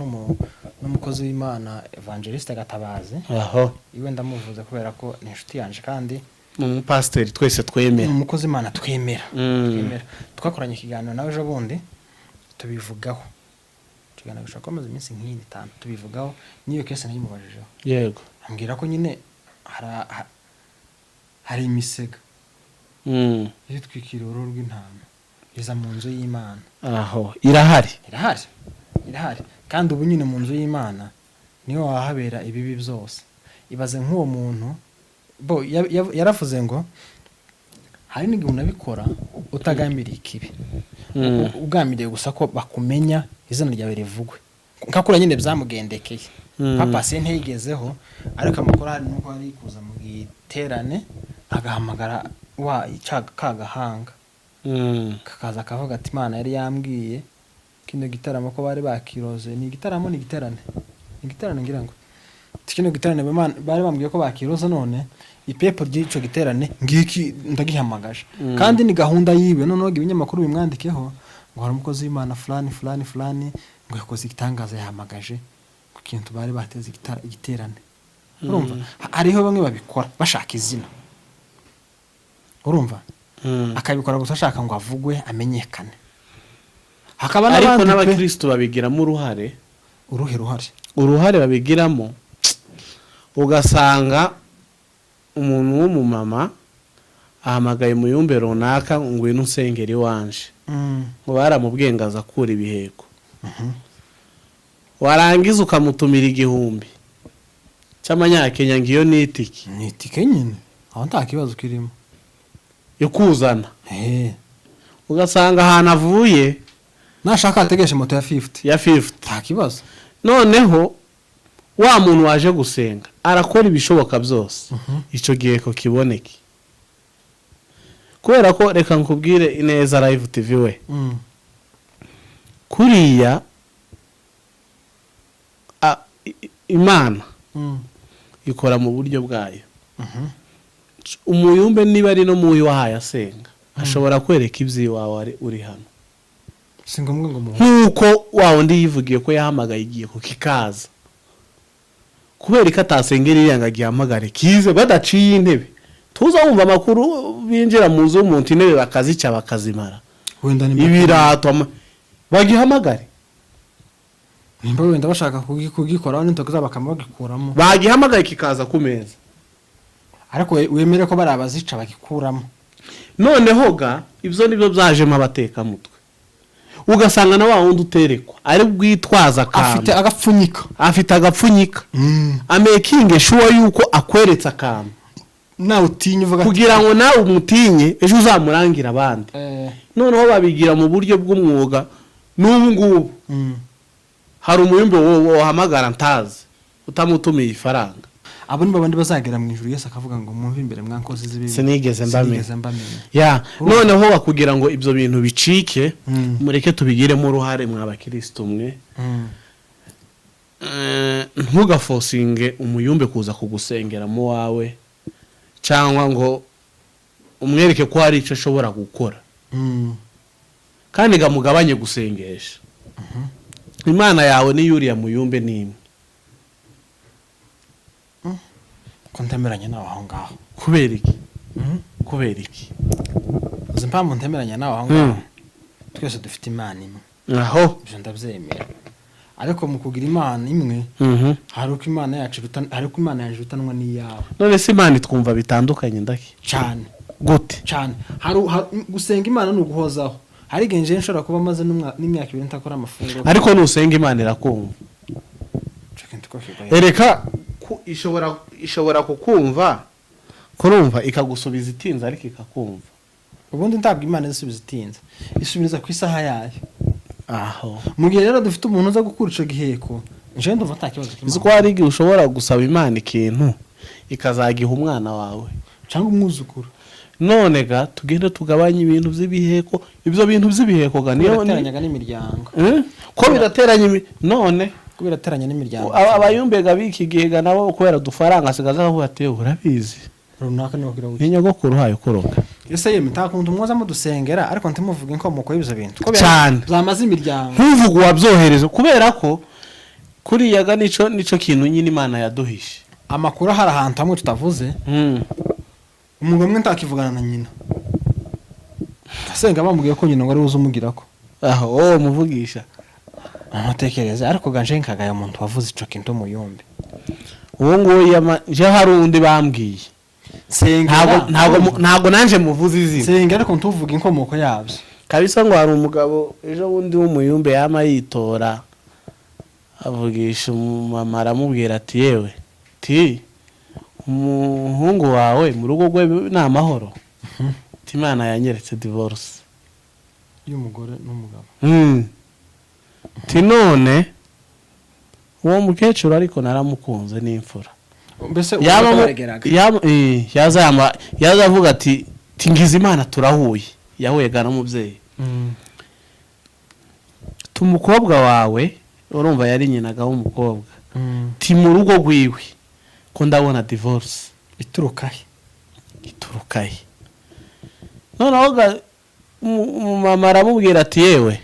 n'umukozi w'Imana Evangeliste Gatabazi. Iwe ndamuvuze kubera ko ni inshuti yanje kandi pastor twese twemera. Umukozi w'Imana twemera. Twakoranye ikiganiro nawe ejo bundi tubivugaho. Tugana gushaka amaze iminsi nk'ini 5 tubivugaho niyo kese nayimubajijeho. Yego. Ambwira ko nyine hari imisega. Yitwikira uruhu rw'intama iza mu nzu y'Imana. Irahari. Kandi ubu nyine mu nzu y'Imana niho wahabera ibibi byose. Ibaze nk'uwo muntu yaravuze ngo hari n'igihe unabikora utagambiriye ikibi. Ugambiriye gusa ko bakumenya izina ryawe rivugwe. Nkakura nyine byamugendekeye. Papa se ntiyigezeho ariko amakuru hari nuko ari kuza mu giterane agahamagara kagahanga. Kakaza akavuga ati Imana yari yambwiye kino gitaramo ko bari bakiroze. Ni gitaramo ni giterane ngira ngo kino giterane bari bambwiye ko bakiroze none ipepo ry'ico giterane ngiki ndagihamagaje. Kandi ni gahunda yiwe noneho ibinyamakuru bimwandikeho ngo hari umukozi w'Imana fulani ngo yakoze igitangaza yahamagaje ku kintu bari bateze igiterane. Urumva hariho bamwe babikora bashaka izina. Urumva akabikora gusa ashaka ngo avugwe amenyekane. Hakaba ariko n'abakristo babigiramo uruhare. Uruhare babigiramo ugasanga umuntu w'umumama ahamagaye mu yumbe runaka ngo ino nsengeri wanje. Ngo baramubwengaza kura ibiheko. Warangiza ukamutumira 1000 cy'amanyakenya ngiyo nitike nyine aho nta kibazo kirimo yo kuzana. Ugasanga ahantu avuye nashaka ategeshe moto ya 50 nta kibazo. Noneho wa muntu waje gusenga arakora ibishoboka byose ico gihe ko kiboneke. Kubera ko reka nkubwire Ineza Live TV we kuriya Imana ikora mu buryo bwayo. Umuyumbe niba ari no muyi wahaye asenga ashobora kwereka ibyiwawe uri hano. Singombwa ngo nkuko wawo ndi yivugiye ko yahamagaye igiye ko kikaza. Kubera ko atasengera iyangagiye hamagare kize badaciye intebe. Tuza wumva amakuru binjira mu nzu y'umuntu intebe bakazica bakazimara. Ibirato bagihamagare. Nimba wenda bashaka kugikora n'intoki bakamugikuramo. Bagihamagaye kikaza ku meza. Ariko wemere ko bari abazica bagikuramo. Noneho ga ibyo nibyo byajemo abateka mutwe. Ugasanga na wa wundi uterekwa ari bwitwaza kandi afite agapfunyika amaking sure yuko akweretse akantu nawe utinye uvuga kugira ngo nawe umutinye ejo uzamurangira abandi. Noneho babigira mu buryo bw'umwuga n'ubu ngubu hari umuyumbe wo hamagara ntazi utamutumiye ifaranga. Abo ni babandi bazagera mu ijuru Yesu akavuga ngo mwumve imbere mwankoze zibibi sinigeze mbamenya. Noneho bakugira ngo ibyo bintu bicike mureke tubigiremo uruhare mw'abakristo mwe. ntugafosinge umuyumbe kuza kugusengera mu wawe cyangwa ngo umwereke ko hari icyo ashobora gukora kandi gamugabanye gusengesha. Imana yawe ni yuriya muyumbe nimwe. ko ntemeranya nawe aho ngaho. Kubera iki? Kubera iki? uzi impamvu ntemeranya nawe aho ngaho? Twese dufite imana imwe. Aho ibyo ndabyemera, ariko mu kugira imana imwe hari uko imana yacu irutanwa n'iyawe. none se imana itwumva bitandukanye ndaki cyane gute cyane. Gusenga imana ni uguhozaho. hari igihe nje nshobora kuba maze n'imyaka 2 ntakora amafunguro, ariko nusenga imana irakumva. Ereka ishobora kukumva kurumva ikagusubiza itinze ariko ikakumva. ubundi ntabwo imana isubiza itinze, isubiriza ku isaha yayo. Aho mu gihe rero dufite umuntu uza gukura ico giheko, nje ndumva nta kibazo kimwe. Uzi ko hari igihe ushobora gusaba imana ikintu ikazagiha umwana wawe cyangwa umwuzukuru. none ga tugende tugabanye ibintu by'ibiheko. Ibyo bintu by'ibiheko ga niyo birateranyaga n'imiryango. Ko birateranye none ko birateranya n'imiryango. Abayumbega biki gihe ga nabo kubera dufaranga asigaza aho ateye urabizi runaka niho kiraho. Ni nyogokuru hayo koroka. Ese yeme ntakuntu mwoza mudusengera ariko ntimuvuge inkomoko y'ibyo bintu. Ko cyane zamaze imiryango. Ntuvuge wabyohereza kubera ko kuri yaga nico kintu nyine Imana yaduhishe. Amakuru hari ahantu hamwe tutavuze. Umuntu umwe ntakivugana na nyina. Asenga bamubwiye ko nyina ngo ari uzumugirako. Aho muvugisha. Amatekereza ariko ganje nkagaya umuntu wavuze ico kintu mu yombe. Uwo ngo je hari undi bambwiye. Ntago nanje muvuze izina. Senga ariko ntuvuga inkomoko yabyo. Kabisa ngo hari umugabo ejo bundi w'umuyumbe yama yitora avugisha umumama aramubwira ati yewe ti umuhungu wawe mu rugo rwe n'amahoro. Imana yanyeretse divorce y'umugore n'umugabo. None uwo mukecuru ariko naramukunze n'imfura. Mbese yazavuga ati tingiza Imana turahuye. Yahuye gana umubyeyi. Tumukobwa wawe urumva yari nyinaga w'umukobwa. Ti mu rugo rwiwe ko ndabona divorce iturukahe. Noneho umumama aramubwira ati yewe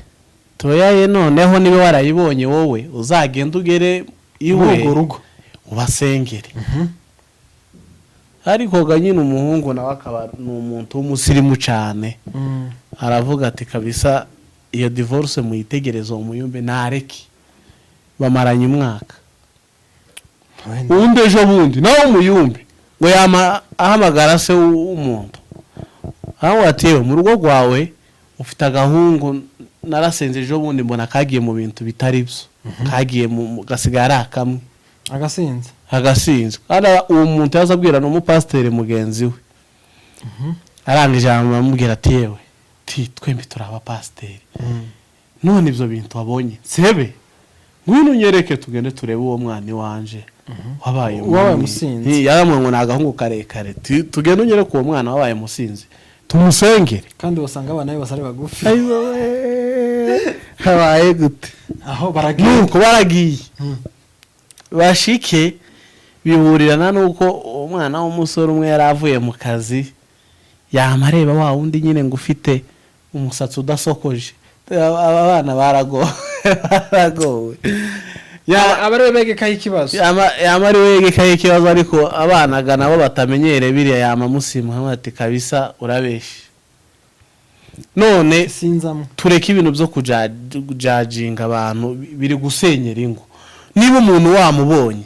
toyaye noneho niwe warayibonye wowe uzagenda ugere iwe urugo ubasengere. Ariko ga nyine umuhungu nawe akaba n'umuntu w'umusirimu cyane. Aravuga ati kabisa iyo divorce muyitegerezo umuyumbe nareki. Bamaranye umwaka. Undi ejo bundi nawe umuyumbe ngo ahamagara se w'umuntu. Aho atewe mu rugo rwawe ufite agahungu narasenze ejo bundi mbona kagiye mu bintu bitari byo. Kagiye mu gasigara akamwe. Agasinze. Ara uwo muntu yazabwira no mupasiteri mugenzi we. Arangije amubwira ati yewe ti twembi turaba pasiteri. None ibyo bintu wabonye sebe ngwino unyereke tugende turebe uwo mwana wanje wabaye musinzi. Yaramwe ngo nagahungu karekare tugende unyereke uwo mwana wabaye musinzi tumusengere. Kandi wasanga abana be basare bagufi. Habaye gute aho baragiye. Nuko baragiye bashike bihurirana nuko umwana w'umusore umwe yaravuye mu kazi yamareba wa wundi nyine ngo ufite umusatsi udasokoje. Abana baragowe. Abari begekaye ikibazo. Yamari wegekaye ikibazo ariko abana ga nabo batamenyere biriya yamamusima ati kabisa urabeshe. None sinzamo tureka ibintu byo kujajinga abantu biri gusenyera ingo. Niba umuntu wamubonye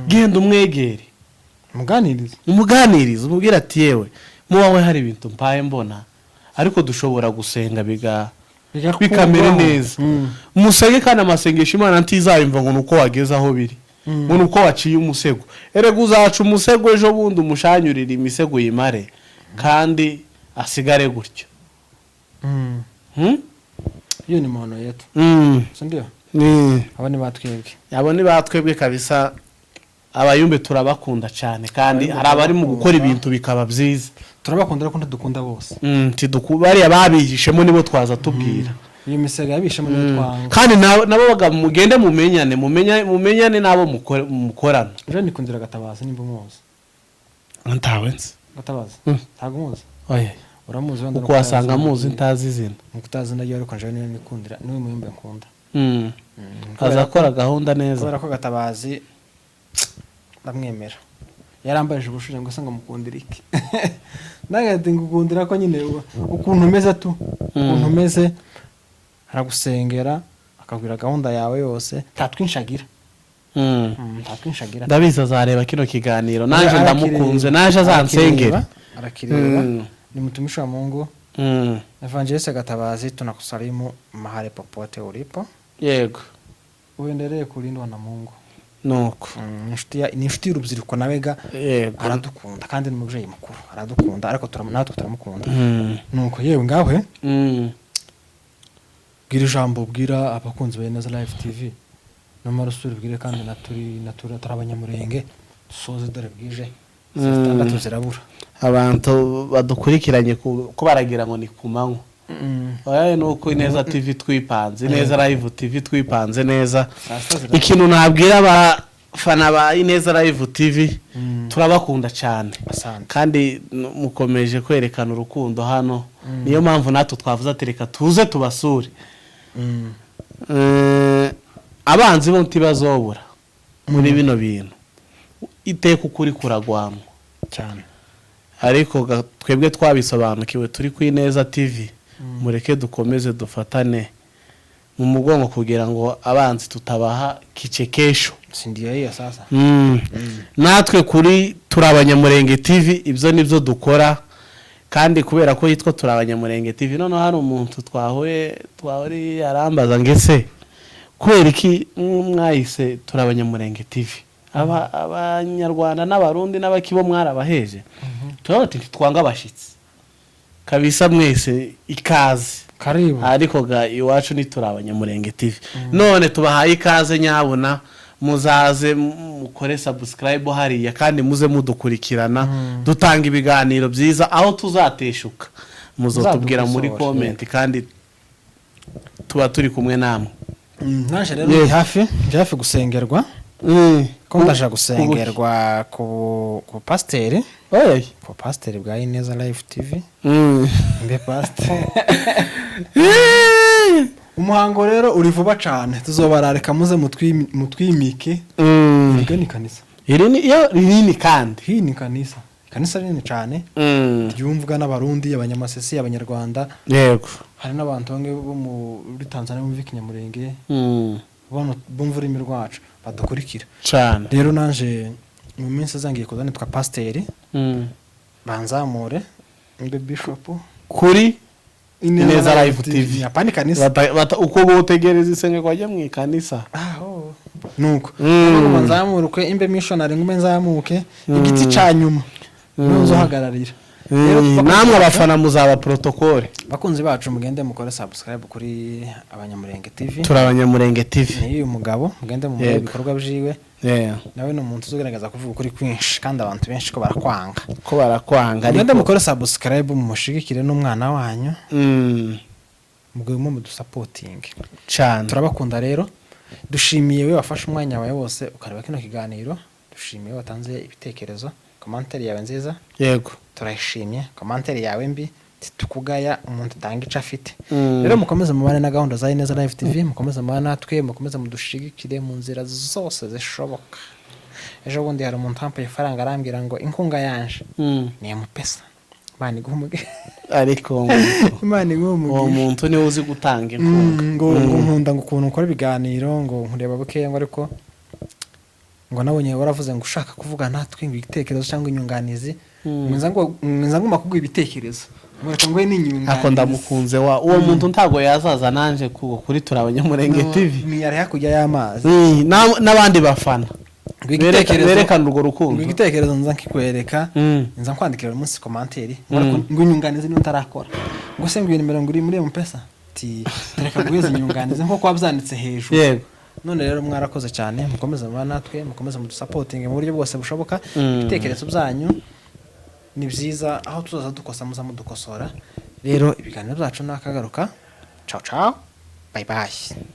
genda umwegere umuganirize umubwira ati yewe mu wawe hari ibintu mpaye mbona ariko dushobora gusenga bikamere neza. Musenge kandi amasengesho Imana ntizayimva ngo nuko wageze aho biri ngo nuko waciye umusego. Erega uzaca umusego ejo bundi umushanyurira imisego yimare kandi asigare gutyo. Iyo ni mono yetu. Sindio? Abo ni batwebwe kabisa. Abayumbe turabakunda cyane kandi hari abari mu gukora ibintu bikaba byiza. Turabakunda ariko ntidukunda bose. Bari ababihishemo nibo twaza tubwira. iyo misega yabishe mu twanga kandi nabo baga mugende mumenyane nabo mukorana je nikundira Gatabazi nimba umuzi ntawenze Gatabazi ntago umuzi oya uramuzi wenda uko wasanga muzi ntazi izina mukutazi nayo ariko nje niyo nikundira niwe muhimbe nkunda azakora gahunda neza kubera ko Gatabazi ndamwemera yarambaje ubushuje ngo sanga mukundira iki nagati ngukundira ko nyine ukuntu umeze tu ukuntu umeze aragusengera akabwira gahunda yawe yose tatwinshagira tatwinshagira ndabiza zareba kino kiganiro naje ndamukunze naje azansengera arakireba ni mtumishi wa Mungu Evangelist Gatabazi tunakusalimu mahali popote ulipo yego uendelee kulindwa na Mungu nuko ni inshuti y'urubyiruko nawega aradukunda kandi ni mubyeyi mukuru aradukunda ariko natwe turamukunda nuko yewe ngawe bwira ijambo bwira abakunzi ba Neza Live TV n'amarusuri bwire kandi naturi abanyamurenge dusoze dore bwije zitandatu zirabura abantu badukurikiranye ko baragira ngo ni kumanywa oya nuko Neza TV twipanze Neza Live TV twipanze neza ikintu nabwira abafana ba Neza Live TV turabakunda cyane kandi mukomeje kwerekana urukundo hano niyo mpamvu natwe twavuze atereka tuze tubasure abanzi bo ntibazobura muri bino bintu iteka ukuri kuragwamo cyane ariko twebwe twabisobanukiwe turi ku Neza TV mureke dukomeze dufatane mu mugongo kugira ngo abanzi tutabaha kichekesho sindiye hiyo sasa natwe kuri turabanyamurenge TV ibyo nibyo dukora kandi kubera ko yitwa turabanyamurenge TV none hari umuntu twahure arambaza ngese kubera iki mwayise turabanyamurenge TV abanyarwanda n'abarundi n'abakibo mwarabaheje turabati twanga abashitsi kabisa mwese ikaze karibu ariko ga iwacu ni turabanyamurenge TV none tubahaye ikaze nyabona muzaze mukore subscribe hariya kandi muze mudukurikirana dutanga ibiganiro byiza aho tuzateshuka muzotubwira muri comment kandi tuba turi kumwe namwe naje rero hafi gusengerwa ko ndaje gusengerwa ku pasteur ku pasteur bwa Neza Live TV mbe pasteur umuhango rero uri vuba cyane tuzobarareka muze mutwimike ni kanisa rini kandi hii ni kanisa rinini cyane ryumvwa n'abarundi abanyamasesi abanyarwanda yego hari n'abantu bamwe bo muri Tanzania bumva ikinyamurenge bumva ururimi rwacu badukurikira cyane rero nanje mu minsi azangiye kuzana twa pasteur banzamure mbe bishop kuri Neza Live TV apani kanisa uko botegereza isenge kwaje mu kanisa nuko banzamurukwe imbe missionary ngume nzamuke igiti cyanyuma nzo hagararira namwe abafana muzaba protocole bakunzi bacu mugende mukore subscribe kuri abanyamurenge TV turabanyamurenge TV ni umugabo mugende mu bikorwa byiwe nawe no umuntu uzogerageza kuvuga kuri kwinshi kandi abantu benshi ko barakwanga mugende mukore subscribe mu mushigikire n'umwana wanyu mugwemo mu supporting cyane turabakunda rero dushimiye we wafashe umwanya wawe wose ukareba kino kiganiro dushimiye watanze ibitekerezo commentaire yawe nziza yego turashimye commentaire yawe mbi tukugaya umuntu tanga ica afite rero mukomeze mubane na gahunda za Neza Live TV mukomeze mubane natwe mukomeze mudushigikire mu nzira zose zishoboka ejo bundi hari umuntu wambaye ifaranga arambira ngo inkunga yanje ni mupesa bani guhumuge ariko imana guhumuge uwo muntu niwe uzi gutanga inkunga ngo nkunda ngo ukuntu ukora ibiganiro ngo nkureba bukeya ngo ariko ngo nabonye waravuze ngo ushaka kuvuga natwe igitekerezo cyangwa inyunganizi mwenza ngo makugwa ibitekerezo mureka ngo ni inyunganizi ako ndamukunze uwo muntu ntago yazaza nanje kuri turabanyamurenge TV ni yari hakujya y'amazi n'abandi bafana berekana urwo rukundo igitekerezo nza nkikwereka nza kwandikira umunsi commentaire ngo inyunganizi niyo ntarakora ngo se ngo nimero nguri muri mpesa ti reka guheza inyunganizi nko kwabyanditse hejuru yego none rero mwarakoze cyane mukomeze natwe mukomeze mudusupporting mu buryo bwose bushoboka ibitekerezo byanyu ni byiza aho tuzaza dukosa muza mudukosora rero ibiganiro byacu nakagaruka ciao ciao bye bye.